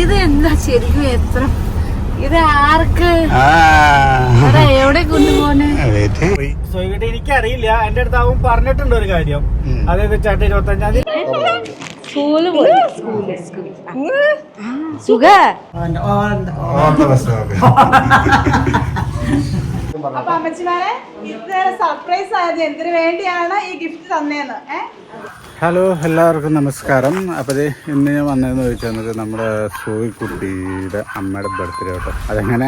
ഇത് എന്താ ശരിക്കും എത്ര ഇത് ആർക്ക് എവിടെ കൊണ്ടുപോണേ? എനിക്കറിയില്ല. എന്റെ അടുത്ത് അവൻ പറഞ്ഞിട്ടുണ്ട് ഒരു കാര്യം. അതായത് ചേട്ടൻ 25-ാം തീയതി സ്കൂള് പോയി. സുഖ അപ്പൊ അമ്മച്ചിമാരെ ഇത്രയേറെ സർപ്രൈസ് ആയത് എന്തിനു വേണ്ടിയാണ് ഈ ഗിഫ്റ്റ് തന്നേന്ന്? ഹലോ, എല്ലാവർക്കും നമസ്കാരം. അപ്പോൾ ഇന്ന് ഞാൻ വന്നതെന്ന് ചോദിച്ചാൽ നമ്മുടെ സോയിക്കുട്ടിയുടെ അമ്മയുടെ ബർത്ത്ഡേ കേട്ടോ. അതെങ്ങനെ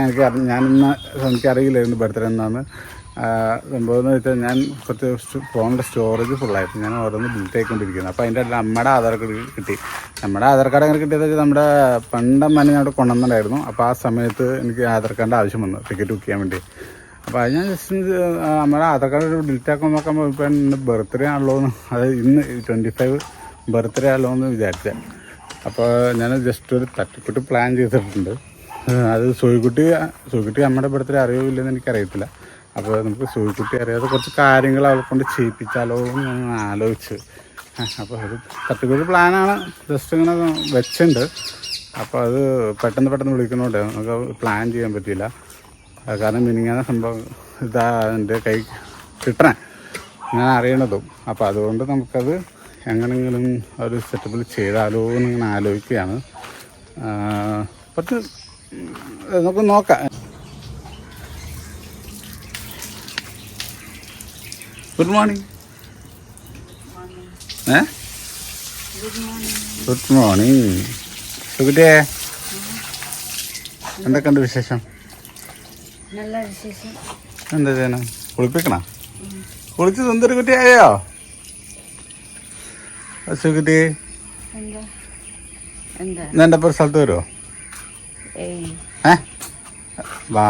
എനിക്കറിയില്ലായിരുന്നു ബർത്ത്ഡേ എന്നാണ് സംഭവം എന്ന് വെച്ചാൽ ഞാൻ കുറച്ച് ഫോണിൻ്റെ സ്റ്റോറേജ് ഫുള്ളായിട്ട് ഞാൻ ഓരോന്ന് ഡിലീറ്റ് ആയിക്കൊണ്ടിരിക്കുന്നത്. അപ്പോൾ അതിൻ്റെ അമ്മയുടെ ആധാർ കാർഡ് കിട്ടി. നമ്മുടെ ആധാർ കാർഡ് എങ്ങനെ കിട്ടിയത് വെച്ചാൽ നമ്മുടെ പണ്ടമ്മനെ ഞാൻ അവിടെ കൊണ്ടുവന്നിട്ടുണ്ടായിരുന്നു. അപ്പോൾ ആ സമയത്ത് എനിക്ക് ആധാർ കാർഡിൻ്റെ ആവശ്യം വന്നു ടിക്കറ്റ് ബുക്ക് ചെയ്യാൻ വേണ്ടി. അപ്പോൾ അത് ഞാൻ ജസ്റ്റ് നമ്മുടെ ആധാർ കാർഡ് ഡിലീറ്റ് ആക്കാൻ നോക്കുമ്പോൾ ഇപ്പം ഇന്ന് ബർത്ത്ഡേ ആണല്ലോ എന്ന്, അത് ഇന്ന് 25 ബർത്ത്ഡേ ആണല്ലോ എന്ന് വിചാരിച്ചത്. അപ്പോൾ ഞാൻ ജസ്റ്റ് ഒരു തട്ടിക്കൂട്ട് പ്ലാൻ ചെയ്തിട്ടുണ്ട്. അത് സോയിക്കുട്ടി അമ്മയുടെ ബർത്ത്ഡേ അറിയോ ഇല്ലെന്ന് എനിക്കറിയത്തില്ല. അപ്പോൾ നമുക്ക് സോയിക്കുട്ടി അറിയാതെ കുറച്ച് കാര്യങ്ങൾ അവളെ കൊണ്ട് ചെയ്യിപ്പിച്ചാലോ എന്ന് ഞാൻ ആലോചിച്ച്. അപ്പോൾ ഒരു തട്ടിക്കൂട്ട് പ്ലാനാണ്, ജസ്റ്റ് ഇങ്ങനെ വെച്ചിട്ടുണ്ട്. അപ്പോൾ അത് പെട്ടെന്ന് വിളിക്കുന്നതുകൊണ്ട് നമുക്ക് പ്ലാൻ ചെയ്യാൻ പറ്റിയില്ല. കാരണം മിനിങ്ങാന സംഭവം ഇതാ എൻ്റെ കൈ കിട്ടണേ ഞാൻ അറിയണതും. അപ്പോൾ അതുകൊണ്ട് നമുക്കത് എങ്ങനെയെങ്കിലും ഒരു സെറ്റപ്പിൽ ചെയ്താലോ എന്നിങ്ങനെ ആലോചിക്കുകയാണ്. കുറച്ച് നമുക്ക് നോക്കാം. Good morning. ഗുഡ് മോർണിംഗ് സുഖിറ്റേ, എന്തൊക്കെയുണ്ട് വിശേഷം? നല്ല വിശേഷം. എന്താ ചെയ്യണം? കുളിപ്പിക്കണ? കുളിച്ച് സുന്ദരി കുട്ടിയായോ സുഖിറ്റി? എൻ്റെ ഇപ്പോൾ സ്ഥലത്ത് വരുമോ? വാ,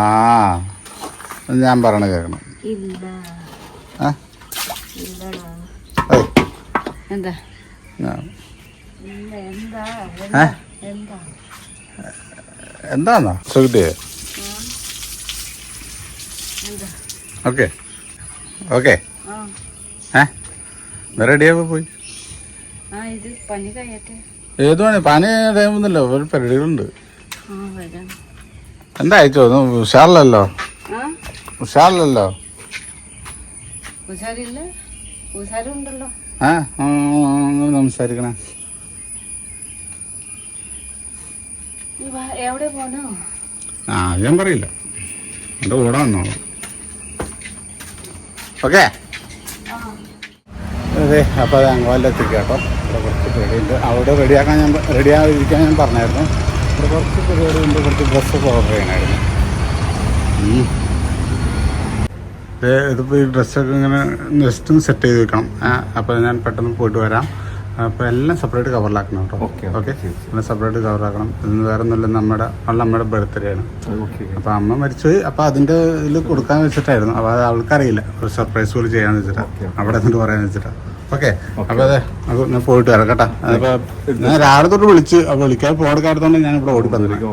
ഞാൻ പറയണ കേൾക്കണം. എന്താന്നോ സുഖിറ്റിയെ? ഓക്കെ റെഡിയാവുമ്പോ പോയി. ഏത് പണി? പനി ടൈമൊന്നുമില്ല, ഒരു പരിപാടികളുണ്ട്. എന്താ അയച്ചോ? ഉഷാറില്ലല്ലോ. സംസാരിക്കണേ. ഞാൻ പറയില്ല, എൻ്റെ കൂടെ വന്നോളൂ. ഓക്കെ, അതെ. അപ്പോൾ അത് അങ്കവാലിലെത്തിക്കുക കേട്ടോ. ഇവിടെ കുറച്ച് പരിപാടിയുണ്ട്. അവിടെ റെഡിയായിരിക്കാൻ ഞാൻ പറഞ്ഞായിരുന്നു. ഇവിടെ കുറച്ച് പരിപാടിയുണ്ട്, കുറച്ച് ഡ്രസ്സൊക്കെ ഓർഡർ ചെയ്യണമായിരുന്നു. ഇതിപ്പോൾ ഈ ഡ്രസ്സൊക്കെ ഇങ്ങനെ ജസ്റ്റ് ഒന്ന് സെറ്റ് ചെയ്ത് വെക്കണം. അപ്പോൾ ഞാൻ പെട്ടെന്ന് പോയിട്ട് വരാം. അപ്പോൾ എല്ലാം സെപ്പറേറ്റ് കവറിലാക്കണം കേട്ടോ. ഓക്കെ, എല്ലാം സെപ്പറേറ്റ് കവറാക്കണം. ഇന്ന് വേറെ ഒന്നുമില്ല, അമ്മയുടെ ബർത്ത്ഡേ ആണ്. അപ്പോൾ അമ്മ മരിച്ചുപോയി. അപ്പോൾ അതിൻ്റെ ഇതിൽ കൊടുക്കാൻ വെച്ചിട്ടായിരുന്നു. അപ്പോൾ അത് അവൾക്കറിയില്ല, ഒരു സർപ്രൈസ് പോലെ ചെയ്യാന്ന് വെച്ചിട്ടാണ്, അവിടെ എന്നിട്ട് പറയാന്ന് വെച്ചിട്ടാണ്. ഓക്കെ, അപ്പോൾ അതെ, അപ്പോൾ ഞാൻ പോയിട്ട് വരാം കേട്ടോ. അപ്പോൾ ഞാൻ രാവിലെ തൊട്ട് വിളിക്കാൻ പോകാത്തതുകൊണ്ട് ഞാൻ ഇവിടെ ഓടി വന്നിരിക്കും.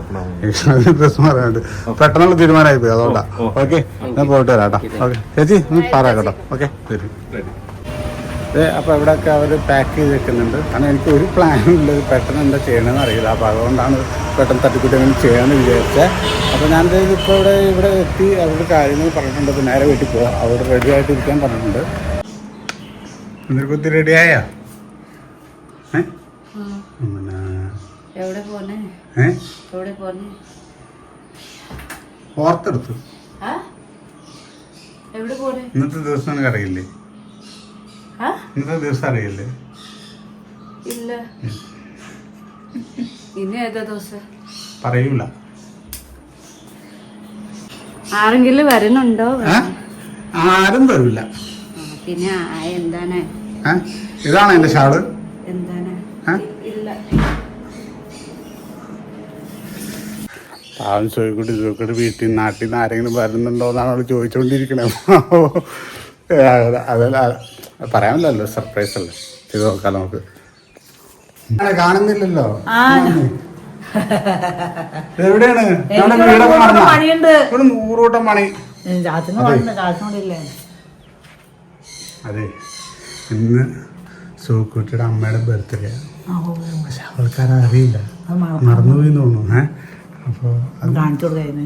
ഡ്രസ്സ് പറയാനുണ്ട്, പെട്ടെന്നുള്ള തീരുമാനമായി പോയി, അതുകൊണ്ടാണ്. ഓക്കെ, ഞാൻ പോയിട്ട് വരാം കേട്ടോ. ഓക്കെ ചേച്ചി, പറയാം കേട്ടോ. ഓക്കെ, ശരി. അപ്പോൾ ഇവിടെയൊക്കെ അവർ പാക്ക് ചെയ്ത് വെക്കുന്നുണ്ട്. കാരണം എനിക്ക് ഒരു പ്ലാനും ഇല്ല, പെട്ടെന്ന് എന്താ ചെയ്യണമെന്ന് അറിയില്ല. അപ്പോൾ അതുകൊണ്ടാണ് പെട്ടെന്ന് തട്ടിക്കുട്ടി അങ്ങനെ ചെയ്യാമെന്ന് വിചാരിച്ചത്. അപ്പോൾ ഞാൻ ഇപ്പോൾ ഇവിടെ എത്തി. അവരുടെ കാര്യങ്ങൾ പറഞ്ഞിട്ടുണ്ട്. അപ്പോൾ നേരെ വീട്ടിൽ പോകാം. അവിടെ റെഡി ആയിട്ടിരിക്കാൻ പറഞ്ഞിട്ടുണ്ട്. എന്നിട്ട് കുത്തി റെഡിയായോ? ഓർത്തെടുത്തു. ഇന്നത്തെ ദിവസം എനിക്ക് അറിയില്ലേ? ഇന്നത്തെ ദിവസം അറിയില്ലേ? ഇല്ല. ഇന്ന് ഏതാ ദിവസം പറയൂല. ആരെങ്കിലും വരുന്നുണ്ടോ? ആരും വരില്ല. പിന്നെ എന്താണ്? ഇതാണ് എന്റെ ഷാള്. എന്താണ്? ഇല്ല. പാവം സോയിക്കുട്ടി വീട്ടിൽ നാട്ടിൽ നിന്ന് ആരെങ്കിലും വരുന്നുണ്ടോ എന്നാണ് അവൾ ചോദിച്ചുകൊണ്ടിരിക്കണേ. അതല്ല, പറയാമല്ലോ, സർപ്രൈസ് അല്ലേ, ചെയ്ത് നോക്കാം നമുക്ക്. കാണുന്നില്ലല്ലോ. എവിടെയാണ്? ഇവിടെ 100 കൂട്ടം പണി. അതെ, ഇന്ന് സോക്കുട്ടിയുടെ അമ്മയുടെ ബർത്ത്ഡേ ആണ്. പക്ഷെ അവൾക്കാരും അറിയില്ല. മറന്നുപോയി തോന്നുന്നു. അപ്പോൾ കാണിച്ചു കൊടുക്കായിരുന്നു.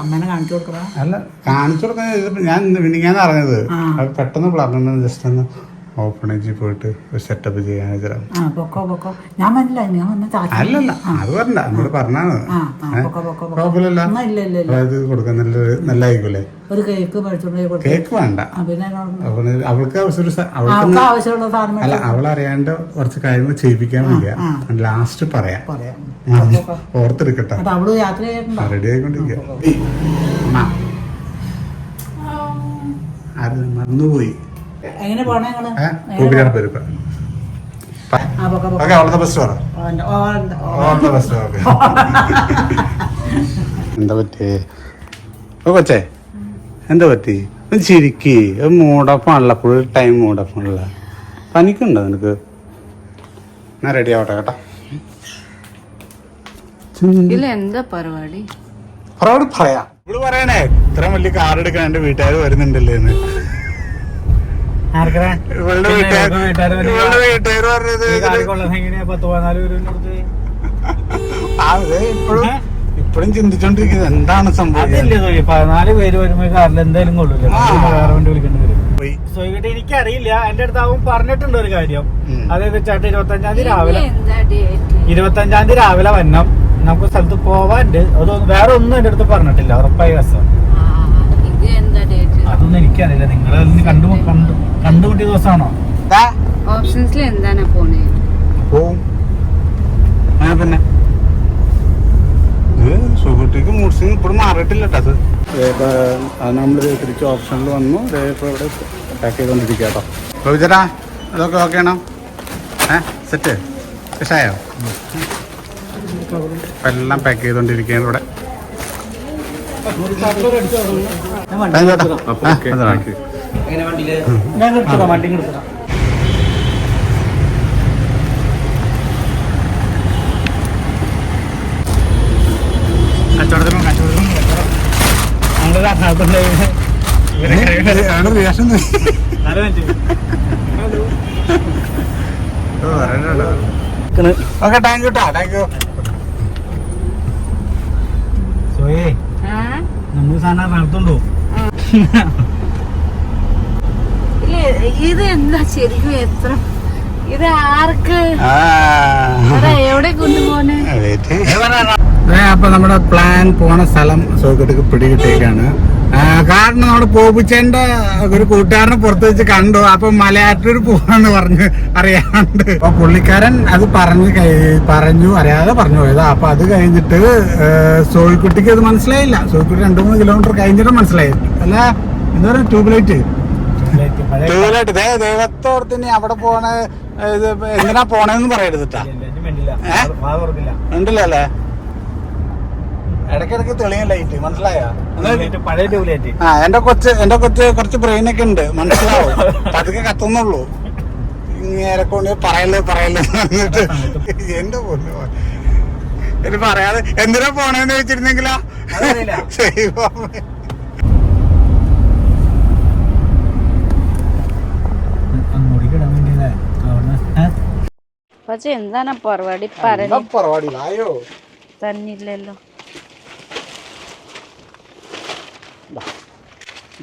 അമ്മേനെ കാണിച്ചു കൊടുക്കണ അല്ല, കാണിച്ചു കൊടുക്കാൻ ഞാൻ മിനിങ്ങാന്ന് അറിഞ്ഞത്. അത് പെട്ടെന്ന് പറഞ്ഞു ജസ്റ്റ് ഒന്ന് ഓപ്പണേജിൽ പോയിട്ട് സെറ്റപ്പ് ചെയ്യാൻ ഞാൻ അല്ലല്ല അത് പറഞ്ഞ നമ്മള് പറഞ്ഞാണ് കുഴപ്പമില്ലല്ലോ. അതായത് കൊടുക്കാൻ നല്ലതായിരിക്കുമല്ലേ. ഒരു കേക്ക് മേടിച്ചോണ്ട് കേക്ക് വേണ്ട, അവൾക്ക് അല്ല അവളറിയാണ്ട് കുറച്ച് കാര്യങ്ങൾ ചെയ്യിപ്പിക്കാൻ വയ്യ. ലാസ്റ്റ് പറയാം, ഓർത്തെടുക്കട്ടെ. റെഡി ആയിക്കൊണ്ടിരിക്കുക. മറന്നുപോയി. എങ്ങനെ പോണേ എന്താ പറ്റിയേ കൊച്ചേ? എന്താ പറ്റി? ചിരിക്ക്. മൂടപ്പാണല്ലോ, ഫുൾ ടൈം മൂടപ്പാണല്ലോ. പനിക്കുണ്ടോ നിനക്ക്? ഞാൻ റെഡി ആവട്ടെ കേട്ടോ. എന്താ പരിപാടി? പറയാം. ഇവിടെ പറയണേ ഇത്രയും വലിയ കാർ എടുക്കാൻ എന്റെ വീട്ടുകാർ വരുന്നുണ്ടല്ലേ എന്ന്. ഇപ്പോഴും ചിന്തിച്ചോണ്ടിരിക്കുന്നത് എന്താണ് സംഭവം. 14 പേര് വരുമ്പോ കാറിൽ എന്തായാലും കൊള്ളൂല്ലോ, വേറെ വണ്ടി വിളിക്കേണ്ടി വരും. സോയിക്കട്ടെ എനിക്കറിയില്ല, എന്റെ അടുത്ത് അവൻ പറഞ്ഞിട്ടുണ്ട് ഒരു കാര്യം. അതായത് ചേട്ടൻ 25-ാം തീയതി രാവിലെ 25-ാം തീയതി രാവിലെ വന്നം, നമുക്ക് സ്ഥലത്ത് പോവാണ്ട്. അതൊന്നും വേറെ ഒന്നും എന്റെ അടുത്ത് പറഞ്ഞിട്ടില്ല, ഉറപ്പായ ദിവസം. അതൊന്നും എനിക്കറിയില്ല. നിങ്ങൾ കണ്ടുമുട്ടിയ ദിവസമാണോ? ഓപ്ഷൻസിൽ എന്താണ് പോണേ? പിന്നെ സുഹൃത്തിക്ക് മൂഡ്സിങ് ഇപ്പോഴും മാറിയിട്ടില്ല കേട്ടോ. അത് നമ്മൾ തിരിച്ച് ഓപ്ഷനിൽ വന്നു. ഇപ്പോൾ ഇവിടെ പാക്ക് ചെയ്തുകൊണ്ടിരിക്കുക കേട്ടോ. ചോദിച്ചാ അതൊക്കെ ഓക്കെ ആണോ? സെറ്റ് ഇഷ്ടമായോ? എല്ലാം പാക്ക് ചെയ്തുകൊണ്ടിരിക്കുകയാണ് ഇവിടെ. Okay, thank you. Thank you. സോയേ, നമ്മൾ സാധനം നടത്തുണ്ടോ? ഇത് എന്താ ശരിക്കും? എത്ര ഇത് ആർക്ക് എവിടെ കൊണ്ടുപോണേ? അപ്പൊ നമ്മുടെ പ്ലാൻ പോണ സ്ഥലം സോക്കട്ടിക്ക് പിടികിട്ടേക്കാണ്. കാരണം നമ്മുടെ പോപ്പിച്ചേണ്ട ഒരു കൂട്ടുകാരനെ പുറത്ത് വെച്ച് കണ്ടു. അപ്പൊ മലയാറ്റൂർ പോവാന്ന് പറഞ്ഞ് അറിയാണ്ട് അപ്പൊ പുള്ളിക്കാരൻ അത് പറഞ്ഞു അറിയാതെ പറഞ്ഞു പോയതാ. അപ്പൊ അത് കഴിഞ്ഞിട്ട് സോയിക്കുട്ടിക്ക് അത് മനസ്സിലായില്ല. സോയിക്കുട്ടി 2-3 കിലോമീറ്റർ കഴിഞ്ഞിട്ട് മനസ്സിലായി. അല്ല എന്താ പറയുക, ട്യൂബ്ലൈറ്റ് ദൈവത്തോടത്തിന് അവിടെ പോണ ഇത് എന്തിനാ പോണേന്ന് പറയരുതിട്ടാ. ഉണ്ടല്ലേ? ഇടയ്ക്കിടയ്ക്ക് തെളിയും ലൈറ്റ്, മനസ്സിലായോ? എന്റെ കൊച്ച് കുറച്ച് ബ്രെയിനൊക്കെ ഉണ്ട്, മനസ്സിലാവും. പതുക്കെ കത്തുന്നുള്ളൂ. ഇങ്ങനെ കൊണ്ട് പറയല്ലേ പറഞ്ഞിട്ട് എന്റെ പൊന്നു ഇത് പറയാതെ എന്തിനാ പോണേന്ന് വെച്ചിരുന്നെങ്കിലാ. പക്ഷെ എന്താണ് പരിപാടി? ആയോ തന്നില്ലല്ലോ.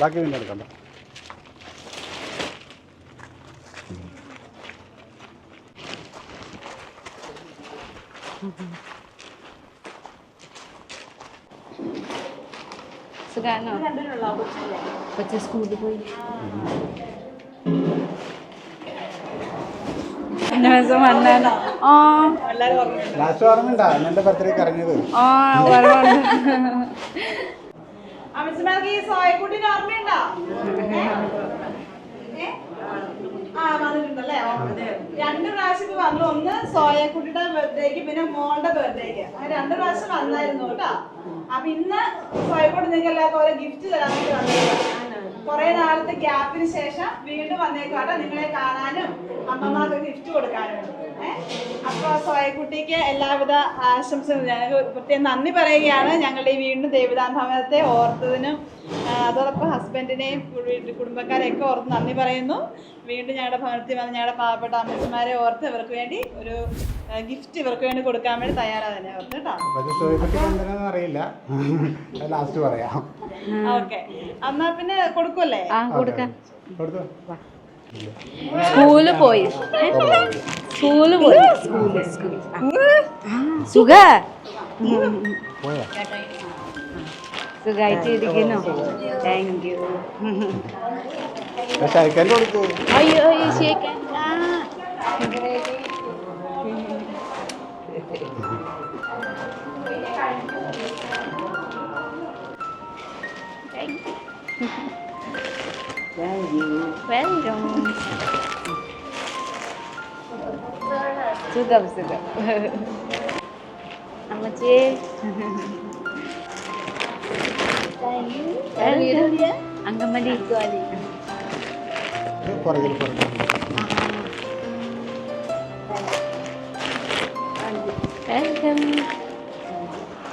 ബാക്കി പിന്നെ എടുക്കണ്ട. സുഖാണോ? കൊച്ചു സ്കൂളിൽ പോയി. ലാസ്റ്റ് ഓർമ്മയുണ്ടാ എന്റെ ബർത്ത്ഡേക്ക് ഇറങ്ങിയത്? അമ്മച്ചിമാർക്ക് ഈ സോയക്കുട്ടിന് ഓർമ്മയുണ്ടോ? വന്നിട്ടുണ്ടല്ലേ? 2 പ്രാവശ്യം വന്നു. ഒന്ന് സോയക്കുട്ടിയുടെ ബർത്ത്ഡേക്ക്, പിന്നെ മോളുടെ ബർത്ത്ഡേക്ക്. അങ്ങനെ 2 പ്രാവശ്യം വന്നായിരുന്നു കേട്ടോ. അപ്പൊ ഇന്ന് സോയക്കുട്ടി നിങ്ങൾക്ക് എല്ലാവർക്കും ഓരോ ഗിഫ്റ്റ് തരാൻ വേണ്ടി വന്നേക്കാം. കുറെ നാളത്തെ ഗ്യാപ്പിന് ശേഷം വീണ്ടും വന്നേക്കാട്ടോ, നിങ്ങളെ കാണാനും അമ്മമാർക്ക് ഗിഫ്റ്റ് കൊടുക്കാനും. അപ്പൊ സോയക്കുട്ടിക്ക് എല്ലാവിധ ആശംസകളും ഞങ്ങൾ പ്രത്യേകം നന്ദി പറയുകയാണ് ഞങ്ങളുടെ ഈ വീണ്ടും ദേവദാൻ ഭവനത്തെ ഓർത്തതിനും അതോടൊപ്പം ഹസ്ബൻഡിനെയും കുടുംബക്കാരെയൊക്കെ ഓർത്ത് നന്ദി പറയുന്നു. വീണ്ടും ഞങ്ങളുടെ ഭവനത്തിൽ വന്ന് ഞങ്ങളുടെ പാവപ്പെട്ട അമ്മച്ചിമാരെ ഓർത്ത് ഇവർക്ക് വേണ്ടി ഒരു ഗിഫ്റ്റ് ഇവർക്ക് വേണ്ടി കൊടുക്കാൻ വേണ്ടി തയ്യാറാണ് ഓർത്ത് കേട്ടോ. അറിയില്ല, ലാസ്റ്റ് പറയാം. ഓക്കെ, എന്നാ പിന്നെ കൊടുക്കുമല്ലേ? കൊടുക്കാം. സ്കൂളിൽ പോയി സുഖായിട്ടിരിക്കുന്നു. Thank you. അയ്യോ ശേഖൻ വെൽക്കം. സുഖം സുഖം അമ്മച്ചി. Angamaly welcome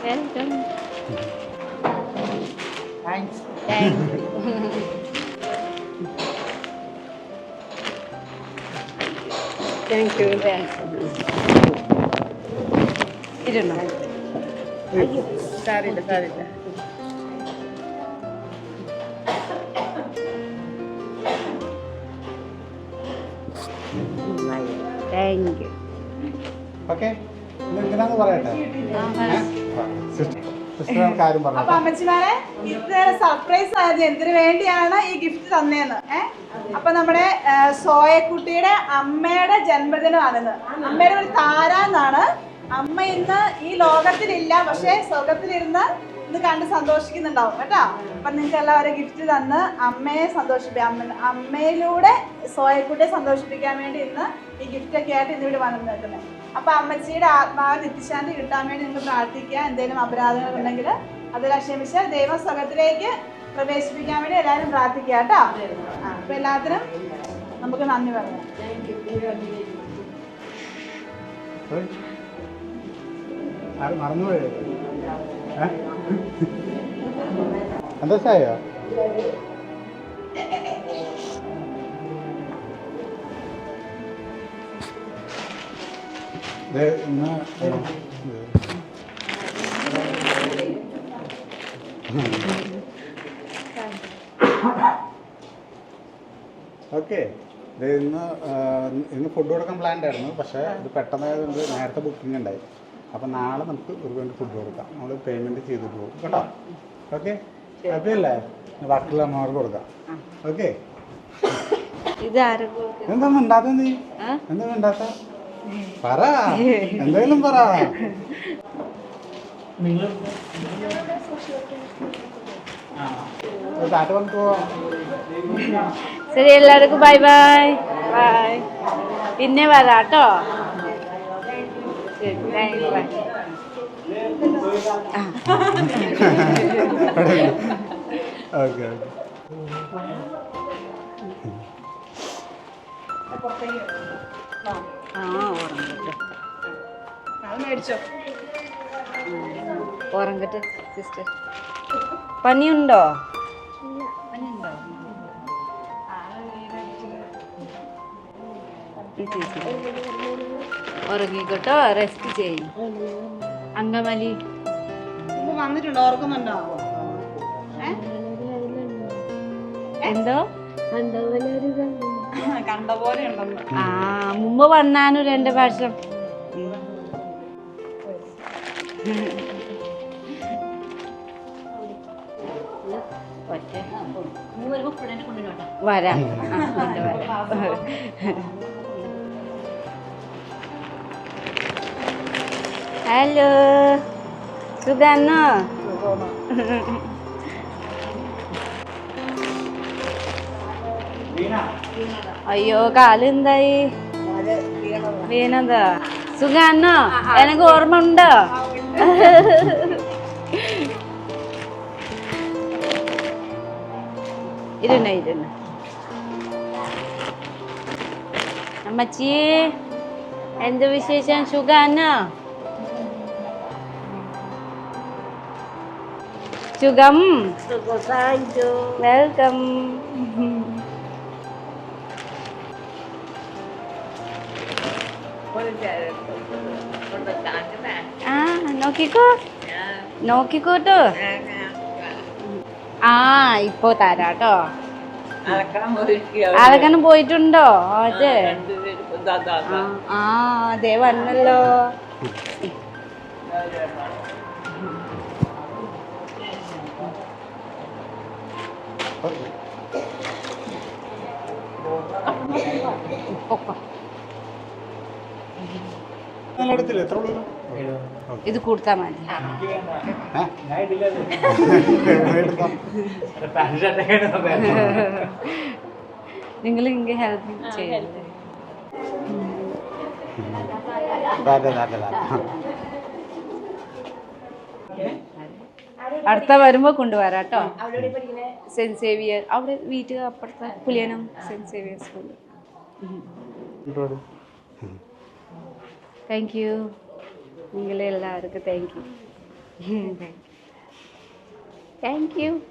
welcome. Thanks. Thank you. ഇരുന്നോ? അയ്യോ സാരില്ല സാരില്ല. Thank you. ഓക്കെ, എന്തിനാന്ന് പറയട്ടെ. അപ്പൊ അമ്മച്ചിമാരെ ഇത്ര സർപ്രൈസ് ആയത് എന്തിനു വേണ്ടിയാണ് ഈ ഗിഫ്റ്റ് തന്നേന്ന്? അപ്പൊ നമ്മുടെ സോയക്കുട്ടിയുടെ അമ്മയുടെ ജന്മദിനമാണിന്ന്. അമ്മയുടെ ഒരു താര എന്നാണ്. അമ്മ ഇന്ന് ഈ ലോകത്തിലില്ല, പക്ഷെ സ്വർഗത്തിലിരുന്ന് ഇന്ന് കണ്ട് സന്തോഷിക്കുന്നുണ്ടാവും കേട്ടോ. അപ്പൊ നിങ്ങൾക്ക് എല്ലാവരും ഗിഫ്റ്റ് തന്ന് അമ്മയെ അമ്മയിലൂടെ സോയക്കുട്ടിയെ സന്തോഷിപ്പിക്കാൻ വേണ്ടി ഇന്ന് ഈ ഗിഫ്റ്റ് ഒക്കെ ആയിട്ട് ഇന്നിവിടെ വന്നു നിൽക്കുന്നത്. അപ്പൊ അമ്മച്ചിയുടെ ആത്മാവ് നിത്യശാന്തി കിട്ടാൻ വേണ്ടി നിങ്ങൾ പ്രാർത്ഥിക്കുക. എന്തെങ്കിലും അപരാധങ്ങൾ ഉണ്ടെങ്കിൽ അതെല്ലാം ക്ഷമിച്ച് ദൈവ സ്വർഗത്തിലേക്ക് പ്രവേശിപ്പിക്കാൻ വേണ്ടി എല്ലാവരും പ്രാർത്ഥിക്കുക കേട്ടോ. അപ്പൊ എല്ലാത്തിനും നമുക്ക് നന്ദി പറയാം. മറന്നുപോയോ? സന്തോഷമായോ? ഇന്ന് ഓക്കെ, ഇന്ന് ഫുഡ് കൊടുക്കാൻ പ്ലാൻഡ് ആയിരുന്നു, പക്ഷേ ഇത് പെട്ടെന്നായതുകൊണ്ട് നേരത്തെ ബുക്കിംഗ് ഉണ്ടായി. അപ്പം നാളെ നമുക്ക് ഒരു വേണ്ടി ഫുഡ് കൊടുക്കാം. നമ്മൾ പേയ്മെൻറ്റ് ചെയ്തിട്ട് പോകും കേട്ടോ. ഓക്കെ, ഹാപ്പിയല്ലേ? ബാക്കിയുള്ള അമ്മമാർക്ക് കൊടുക്കാം. ഓക്കെ, എന്താ മിണ്ടാത്ത? നീ എന്താ മിണ്ടാത്ത? പറ, എന്തായാലും പറ. ശരി, എല്ലാവർക്കും ബൈ ബൈ ബൈ. പിന്നെ വരാട്ടോ. ശരി, താങ്ക് യു. ബൈ. ഓക്കെ ഉറങ്ങട്ടെ സിസ്റ്റർ. പനിയുണ്ടോ? പനിയുണ്ടോ? ഉറങ്ങിക്കോട്ടോ, റെസ്റ്റ് ചെയ്യും. അങ്കമലി വന്നിട്ടുണ്ടോ? ഓർക്കുന്നുണ്ടോ? എന്തോ കണ്ട പോലെ ഉണ്ടെന്ന്. മുമ്പ് വന്നാനു 2 പ്രാവശ്യം. വരാം. ഹലോ, സുഖാണോ? അയ്യോ, കാല് എന്തായി? വീണതാ? സുഖാണോ? എനക്ക് ഓർമ്മ ഉണ്ടോ? ഇരുന്ന അമ്മച്ചി. എന്ത് വിശേഷം സുഖാന്നോ സുഖം വെൽക്കം ആ നോക്കിക്കോട്ടോ ആ ഇപ്പൊ തരാട്ടോ അലക്കണം പോയിട്ടുണ്ടോ അതെ ആ അതെ വന്നല്ലോ ഇത് കൊടുത്താ മതി നിങ്ങൾ ഇങ്ങനെ ഹെൽപ്പ് ചെയ്യല്ലേ അടുത്ത വരുമ്പോ കൊണ്ടുവരാട്ടോ സെന്റ് സേവിയർ അവിടെ വീട്ടിൽ അപ്പുറത്തെ Puliyanam Saint Xavier school thank you നിങ്ങളെ എല്ലാവർക്കും താങ്ക് യു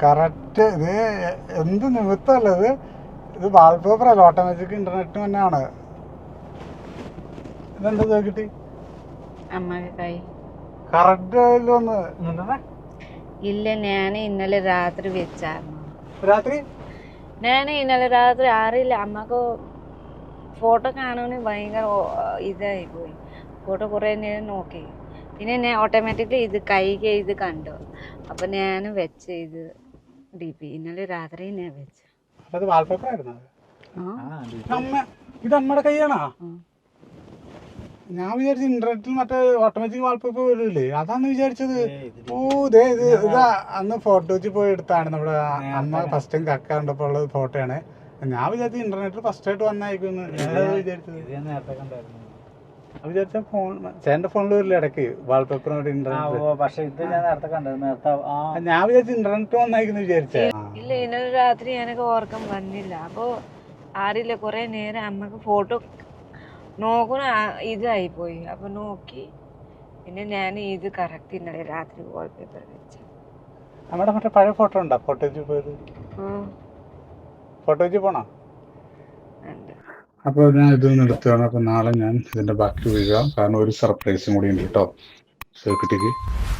കറക്റ്റ് ഇത് എന്ത് നിമിത്തമല്ലത് ഇത് വാൾപേപ്പർ അല്ല ഓട്ടോമാറ്റിക് ഇന്റർനെറ്റ് തന്നെയാണ് ഇതെന്താ നോക്കിട്ട് അമ്മക്ക് കൈ കറക്റ്റ് വന്ന് ഇല്ല ഞാൻ ഇന്നലെ രാത്രി വെച്ചായിരുന്നു രാത്രി ഞാൻ ഇന്നലെ രാത്രി അറിയില്ല അമ്മക്ക് ഫോട്ടോ കാണുവാൻ ഭയങ്കര ഇതായി പോയി ഫോട്ടോ കുറേ നേരം നോക്കി പിന്നെ ഞാൻ ഓട്ടോമാറ്റിക്കലി ഇത് കൈക്ക് ഇത് കണ്ടു അപ്പൊ ഞാൻ വെച്ച ഇത് ഡി പി ഇന്നലെ രാത്രി ഞാൻ വെച്ച അത് വാൾപേപ്പർ ആയിരുന്നു ഇത് നമ്മുടെ കൈയാണോ ഞാൻ വിചാരിച്ചു ഇന്റർനെറ്റിൽ മറ്റേ ഓട്ടോമാറ്റിക് വാൾപേപ്പർ വരില്ലേ അതാന്ന് വിചാരിച്ചത് ഓ ഇതേ ഇതാ അന്ന് ഫോട്ടോ വെച്ച് പോയി എടുത്താണ് നമ്മുടെ അമ്മ ഫസ്റ്റ് ടൈം കക്ക കണ്ടപ്പോൾ ഉള്ള ഫോട്ടോയാണ് ഞാൻ വിചാരിച്ചു ഇന്റർനെറ്റിൽ ഫസ്റ്റ് ആയിട്ട് വന്നായിക്കുന്നു വിചാരിച്ചത് വിചാരിച്ച ഫോൺ ചേട്ടന്റെ ഫോണിൽ വരില്ല ഇടയ്ക്ക് വാൾപേപ്പർ ഇന്റർനെറ്റ് ഞാൻ വിചാരിച്ചു ഇന്റർനെറ്റ് വന്നായിക്കുന്നു വിചാരിച്ചേ ഇല്ല ഇന്നലെ രാത്രി എനിക്ക് ഓർക്കം വന്നില്ല അപ്പൊ അറിയില്ല കുറെ നേരം അമ്മക്ക് ഫോട്ടോ നോക്കുന്ന ഇതായിപ്പോയി അപ്പൊ നോക്കി പിന്നെ ഞാൻ ഇത് കറക്റ്റ് ഇന്നലെ രാത്രി വാൾപേപ്പർ വെച്ചു നമ്മുടെ മറ്റേ പഴയ ഫോട്ടോ ഉണ്ടോ ഫോട്ടോ വെച്ച് പോയത് ഫോട്ടോ വെച്ച് പോണോ അപ്പോൾ ഞാൻ ഇത് നിർത്തുകയാണ് അപ്പോൾ നാളെ ഞാൻ ഇതിന്റെ ബാക്കി വീഴാം കാരണം ഒരു സർപ്രൈസും കൂടി ഉണ്ട് കേട്ടോ കുട്ടിക്ക്